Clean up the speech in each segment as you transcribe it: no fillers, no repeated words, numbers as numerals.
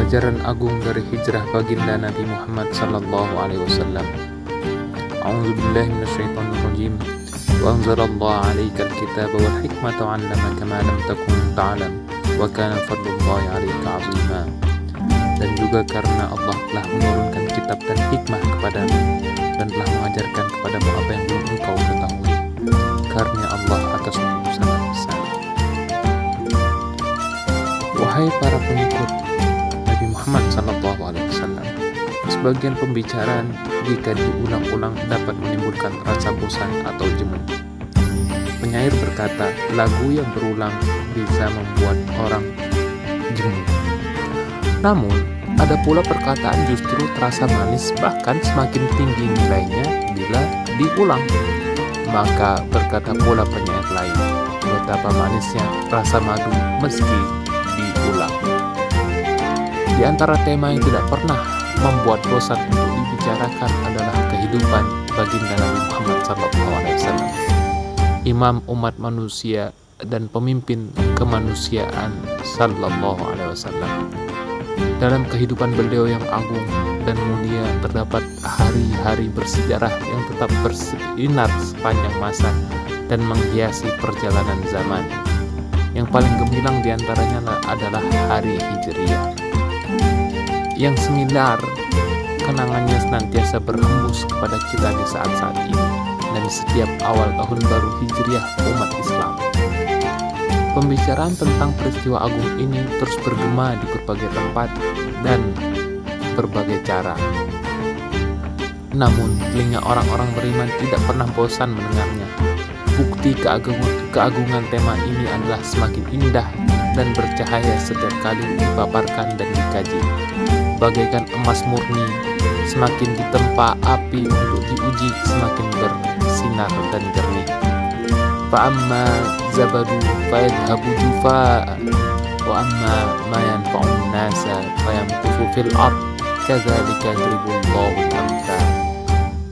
Pelajaran agung dari hijrah baginda Nabi Muhammad sallallahu alaihi wasallam. A'udzu billahi minasyaitonir rajim. Wa anzalallahu 'alaikal kitaba wal hikmata 'allamaka ma lam takun ta'lam wa kana fadlullahi 'alaika 'azima. Dan juga karena Allah telah menurunkan kitab dan hikmah kepadamu dan telah mengajarkan kepadamu apa yang belum engkau ketahui. Karena Allah atasmu sangat besar. Wahai para pengikut Nabi Muhammad SAW, sebagian pembicaraan jika diulang-ulang dapat menimbulkan rasa bosan atau jemu. Penyair berkata, lagu yang berulang bisa membuat orang jemu. Namun, ada pula perkataan justru terasa manis, bahkan semakin tinggi nilainya bila diulang. Maka berkata pula penyair lain, betapa manisnya rasa madu meski diulang. Di antara tema yang tidak pernah membuat bosan untuk dibicarakan adalah kehidupan baginda Nabi Muhammad SAW, imam umat manusia dan pemimpin kemanusiaan sallallahu alaihi wasallam. Dalam kehidupan beliau yang agung dan mulia terdapat hari-hari bersejarah yang tetap bersinar sepanjang masa dan menghiasi perjalanan zaman. Yang paling gemilang diantaranya adalah hari Hijriah, yang seminar kenangannya senantiasa berhembus kepada kita di saat-saat ini dan setiap awal tahun baru Hijriah umat Islam. Pembicaraan tentang peristiwa agung ini terus bergema di berbagai tempat dan berbagai cara. Namun, telinga orang-orang beriman tidak pernah bosan mendengarnya. Bukti keagungan tema ini adalah semakin indah dan bercahaya setiap kali dipaparkan dan dikaji. Bagaikan emas murni, semakin ditempa api untuk diuji, semakin bersinar dan jernih. Fa'amma zabadu fayadhabu jufaa wa amma ma yanfa'un nasa fayamkusu fil ard kadzalika yadribullahu al-amthal.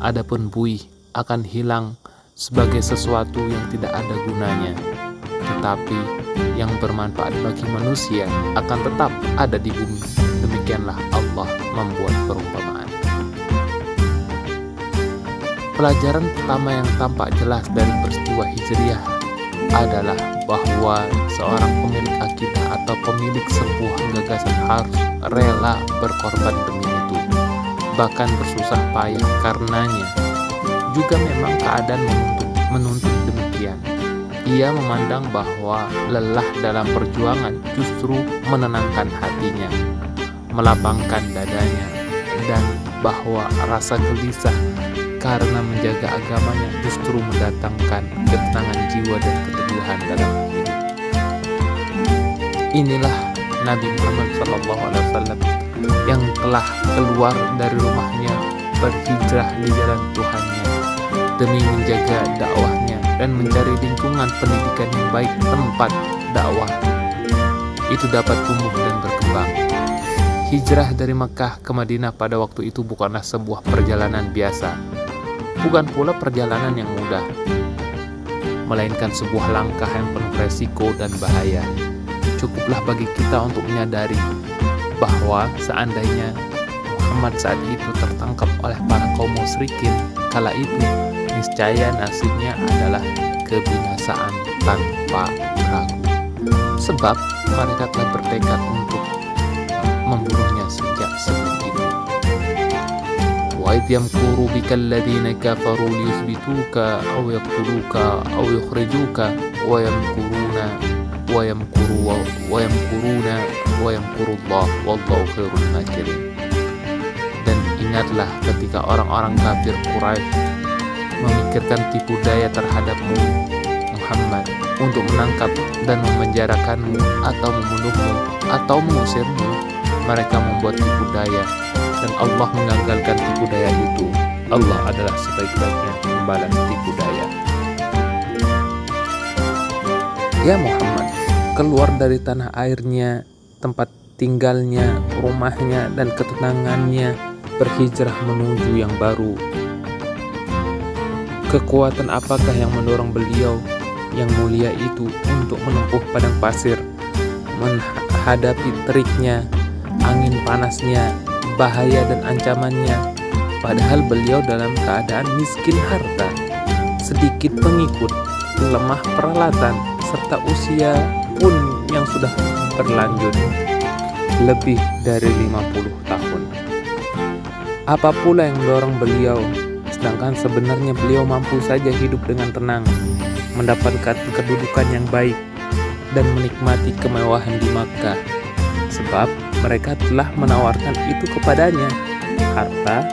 Adapun buih akan hilang sebagai sesuatu yang tidak ada gunanya, tetapi yang bermanfaat bagi manusia akan tetap ada di bumi. Demikianlah Allah membuat perumpamaan. Pelajaran pertama yang tampak jelas dari peristiwa Hijriah adalah bahwa seorang pemilik akidah atau pemilik sebuah gagasan harus rela berkorban demi itu, bahkan bersusah payah karenanya. Juga memang keadaan menuntut demikian. Ia memandang bahwa lelah dalam perjuangan justru menenangkan hatinya, melapangkan dadanya, dan bahwa rasa gelisah karena menjaga agamanya justru mendatangkan ketenangan jiwa dan keteguhan dalam hidup. Inilah Nabi Muhammad SAW yang telah keluar dari rumahnya berhijrah di jalan Tuhannya demi menjaga dakwahnya dan mencari lingkungan pendidikan yang baik tempat dakwah itu dapat tumbuh dan berkembang. Hijrah dari Makkah ke Madinah pada waktu itu bukanlah sebuah perjalanan biasa, bukan pula perjalanan yang mudah, melainkan sebuah langkah yang penuh resiko dan bahaya. Cukuplah bagi kita untuk menyadari bahwa seandainya Muhammad saat itu tertangkap oleh para kaum musyrikin kala itu, niscaya nasibnya adalah kebinasaan tanpa ragu. Sebab mereka telah bertekad untuk membunuhnya sejak sebelum itu. Wa idh yamkuru bika alladhina kafaru liyuthbituka aw yaqtuluka aw yukhrijuka wa yamkuruna wa yamkurullah wallahu khairul makirin. Dan ingatlah ketika orang-orang kafir Quraisy memikirkan tipu daya terhadapmu Muhammad untuk menangkap dan memenjarakanmu atau membunuhmu atau mengusirmu. Mereka membuat tipu daya dan Allah menggagalkan tipu daya itu. Allah adalah sebaik-baiknya pembalas tipu daya. Ya Muhammad, keluar dari tanah airnya, tempat tinggalnya, rumahnya, dan ketenangannya, berhijrah menuju yang baru. Kekuatan apakah yang mendorong beliau yang mulia itu untuk menempuh padang pasir, menghadapi teriknya angin panasnya, bahaya dan ancamannya. Padahal beliau dalam keadaan miskin harta, sedikit pengikut, lemah peralatan, serta usia pun yang sudah berlanjut lebih dari 50 tahun. Apa pula yang mendorong beliau, sedangkan sebenarnya beliau mampu saja hidup dengan tenang, mendapatkan kedudukan yang baik, dan menikmati kemewahan di Makkah, sebab mereka telah menawarkan itu kepadanya: harta,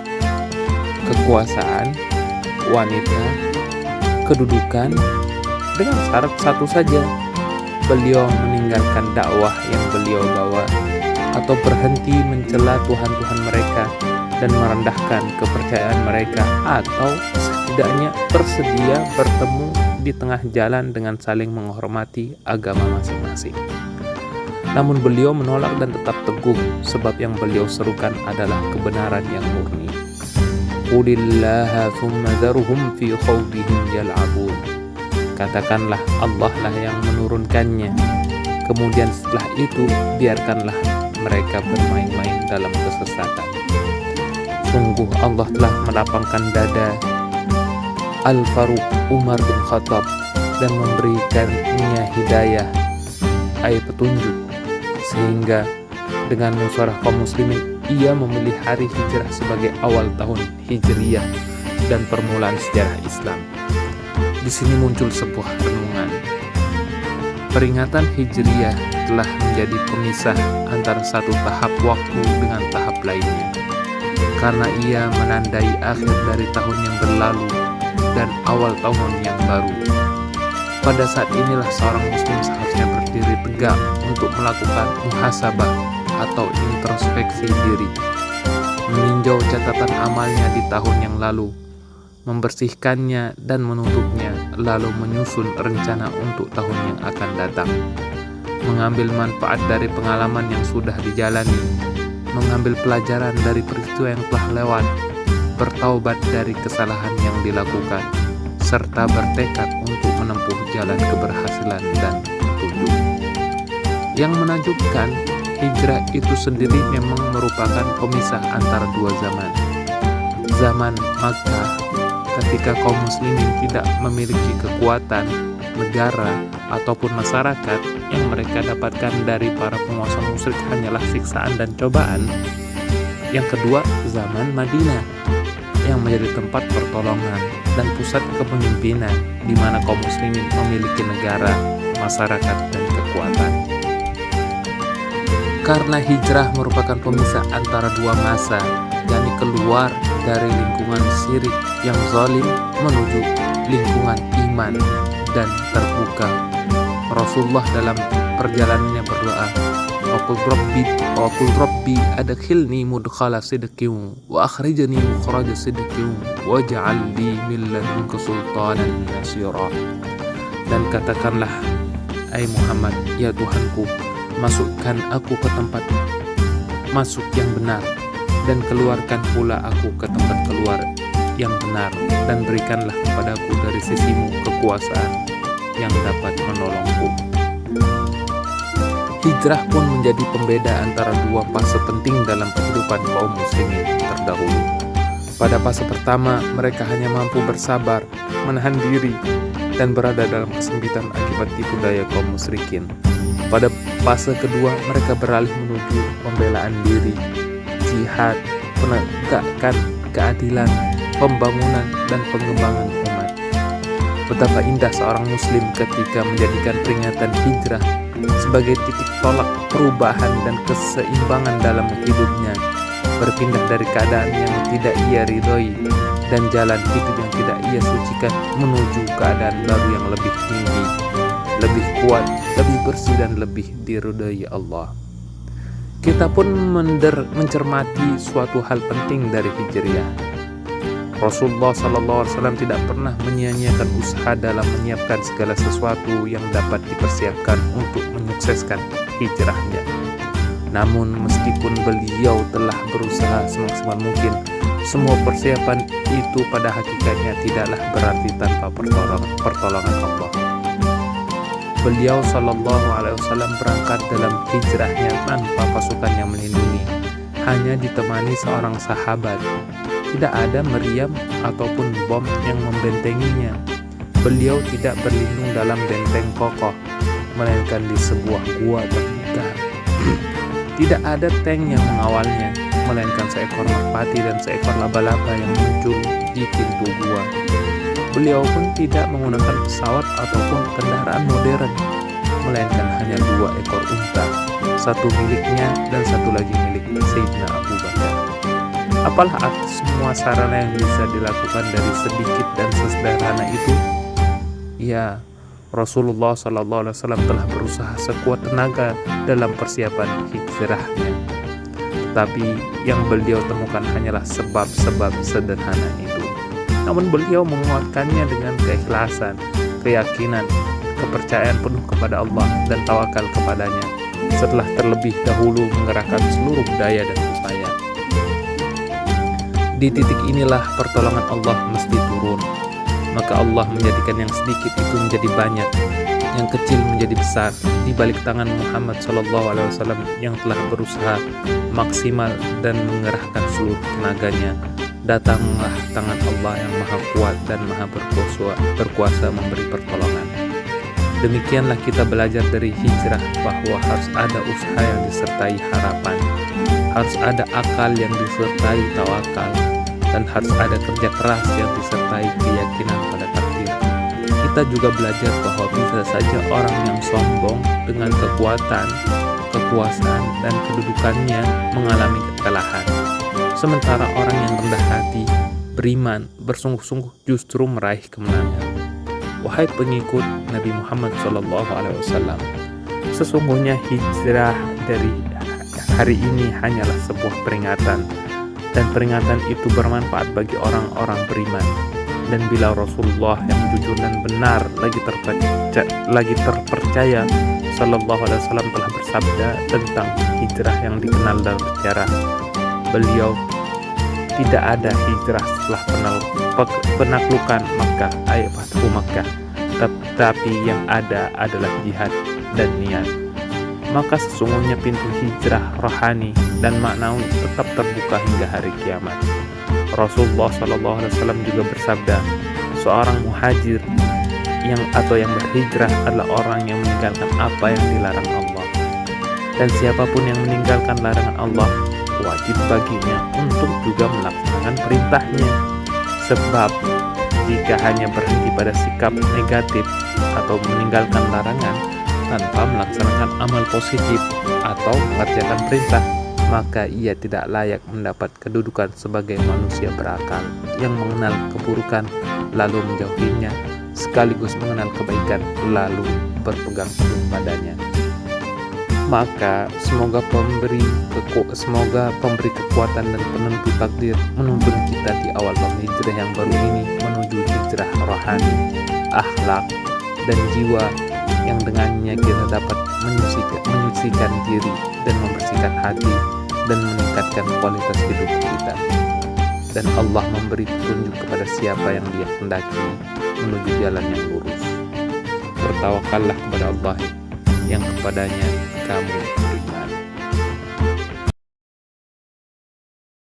kekuasaan, wanita, kedudukan, dengan syarat satu saja: beliau meninggalkan dakwah yang beliau bawa, atau berhenti mencela Tuhan-Tuhan mereka dan merendahkan kepercayaan mereka, atau setidaknya bersedia bertemu di tengah jalan dengan saling menghormati agama masing-masing. Namun beliau menolak dan tetap teguh, sebab yang beliau serukan adalah kebenaran yang murni. Qulillaha thumma dharuhum fi khawdihim yal'abun. Katakanlah, Allah lah yang menurunkannya, kemudian setelah itu biarkanlah mereka bermain-main dalam kesesatan. Sungguh Allah telah melapangkan dada Al-Faruq Umar bin Khattab dan memberikannya hidayah, petunjuk, sehingga dengan musyawarah kaum muslimin ia memilih hari hijrah sebagai awal tahun Hijriyah dan permulaan sejarah Islam. Di sini muncul sebuah renungan. Peringatan Hijriyah telah menjadi pemisah antara satu tahap waktu dengan tahap lainnya, karena ia menandai akhir dari tahun yang berlalu dan awal tahun yang baru. Pada saat inilah seorang muslim seharusnya berdiri tegak untuk melakukan muhasabah atau introspeksi diri, meninjau catatan amalnya di tahun yang lalu, membersihkannya dan menutupnya, lalu menyusun rencana untuk tahun yang akan datang, mengambil manfaat dari pengalaman yang sudah dijalani, mengambil pelajaran dari peristiwa yang telah lewat, bertaubat dari kesalahan yang dilakukan, serta bertekad untuk menempuh jalan keberhasilan dan petunjuk. Yang menakjubkan, hijrah itu sendiri memang merupakan pemisah antara dua zaman. Zaman Makkah, ketika kaum muslimin tidak memiliki kekuatan, negara, ataupun masyarakat, yang mereka dapatkan dari para penguasa musyrik hanyalah siksaan dan cobaan. Yang kedua, zaman Madinah, yang menjadi tempat pertolongan dan pusat kepemimpinan, di mana kaum muslimin memiliki negara, masyarakat, dan kekuatan. Karena hijrah merupakan pemisah antara dua masa, yakni keluar dari lingkungan syirik yang zalim menuju lingkungan iman dan terbuka. Rasulullah dalam perjalanannya berdoa, Waqul Rabbi adkhilni mudkhala sidqin wa akhrijni mukhraja sidqin waj'al li min ladunka sultanan nasira. Dan katakanlah, ai Muhammad, ya Tuhanku, masukkan aku ke tempat masuk yang benar, dan keluarkan pula aku ke tempat keluar yang benar, dan berikanlah kepadaku dari sisimu kekuasaan yang dapat menolongku. Hijrah pun menjadi pembeda antara dua fase penting dalam kehidupan kaum muslimin terdahulu. Pada fase pertama, mereka hanya mampu bersabar, menahan diri, dan berada dalam kesempitan akibat tipu daya kaum musyrikin. Pada fase kedua, mereka beralih menuju pembelaan diri, jihad, penegakan keadilan, pembangunan, dan pengembangan umat. Betapa indah seorang muslim ketika menjadikan peringatan hijrah sebagai titik tolak perubahan dan keseimbangan dalam hidupnya, berpindah dari keadaan yang tidak ia ridhoi dan jalan hidup yang tidak ia sucikan menuju keadaan baru yang lebih tinggi, lebih kuat, lebih bersih, dan lebih diridhoi Allah. Kita pun mencermati suatu hal penting dari hijriyah. Rasulullah SAW tidak pernah menyia-nyiakan usaha dalam menyiapkan segala sesuatu yang dapat dipersiapkan untuk menyukseskan hijrahnya. Namun meskipun beliau telah berusaha semaksimal mungkin, semua persiapan itu pada hakikatnya tidaklah berarti tanpa pertolongan Allah. Beliau Shallallahu Alaihi Wasallam berangkat dalam hijrahnya tanpa pasukan yang melindungi, hanya ditemani seorang sahabat. Tidak ada meriam ataupun bom yang membentenginya. Beliau tidak berlindung dalam benteng kokoh, melainkan di sebuah gua terbuka. Tidak ada tank yang mengawalnya, melainkan seekor merpati dan seekor laba-laba yang muncul di pintu gua. Beliau pun tidak menggunakan pesawat ataupun kendaraan modern, melainkan hanya 2 ekor unta, satu miliknya dan satu lagi milik Sayyidina Abu Bakar. Apalah arti semua sarana yang bisa dilakukan dari sedikit dan sesederhana itu? Ya, Rasulullah SAW telah berusaha sekuat tenaga dalam persiapan hijrahnya. Tetapi yang beliau temukan hanyalah sebab-sebab sederhana itu. Namun beliau menguatkannya dengan keikhlasan, keyakinan, kepercayaan penuh kepada Allah dan tawakal kepadanya, setelah terlebih dahulu mengerahkan seluruh daya dan upaya. Di titik inilah pertolongan Allah mesti turun. Maka Allah menjadikan yang sedikit itu menjadi banyak, yang kecil menjadi besar di balik tangan Muhammad SAW yang telah berusaha maksimal dan mengerahkan seluruh tenaganya. Datanglah tangan Allah yang maha kuat dan maha berkuasa memberi pertolongan. Demikianlah kita belajar dari hijrah bahwa harus ada usaha yang disertai harapan, harus ada akal yang disertai tawakal, dan harus ada kerja keras yang disertai keyakinan pada takdir. Kita juga belajar bahwa bisa saja orang yang sombong dengan kekuatan, kekuasaan, dan kedudukannya mengalami kekalahan. Sementara orang yang rendah hati, beriman, bersungguh-sungguh justru meraih kemenangan. Wahai pengikut Nabi Muhammad SAW, sesungguhnya hijrah dari hari ini hanyalah sebuah peringatan, dan peringatan itu bermanfaat bagi orang-orang beriman. Dan bila Rasulullah yang jujur dan benar lagi terpercaya Sallallahu Alaihi Wasallam telah bersabda tentang hijrah yang dikenal dalam sejarah, beliau tidak ada hijrah setelah penaklukan Makkah, Fathu Makkah, tetapi yang ada adalah jihad dan niat. Maka sesungguhnya pintu hijrah rohani dan maknawi tetap terbuka hingga hari kiamat. Rasulullah SAW juga bersabda, seorang muhajir yang berhijrah adalah orang yang meninggalkan apa yang dilarang Allah. Dan siapapun yang meninggalkan larangan Allah, wajib baginya untuk juga melaksanakan perintahnya. Sebab jika hanya berhenti pada sikap negatif atau meninggalkan larangan tanpa melaksanakan amal positif atau mengerjakan perintah, maka ia tidak layak mendapat kedudukan sebagai manusia berakal yang mengenal keburukan lalu menjauhinya, sekaligus mengenal kebaikan lalu berpegang teguh padanya. Maka semoga pemberi kekuatan dan penentu takdir menuntun kita di awal hijrah yang baru ini menuju hijrah rohani, akhlak, dan jiwa yang dengannya kita dapat menyucikan diri dan membersihkan hati dan meningkatkan kualitas hidup kita. Dan Allah memberi petunjuk kepada siapa yang Dia kehendaki menuju jalan yang lurus. Bertawakallah kepada Allah yang kepadanya kamu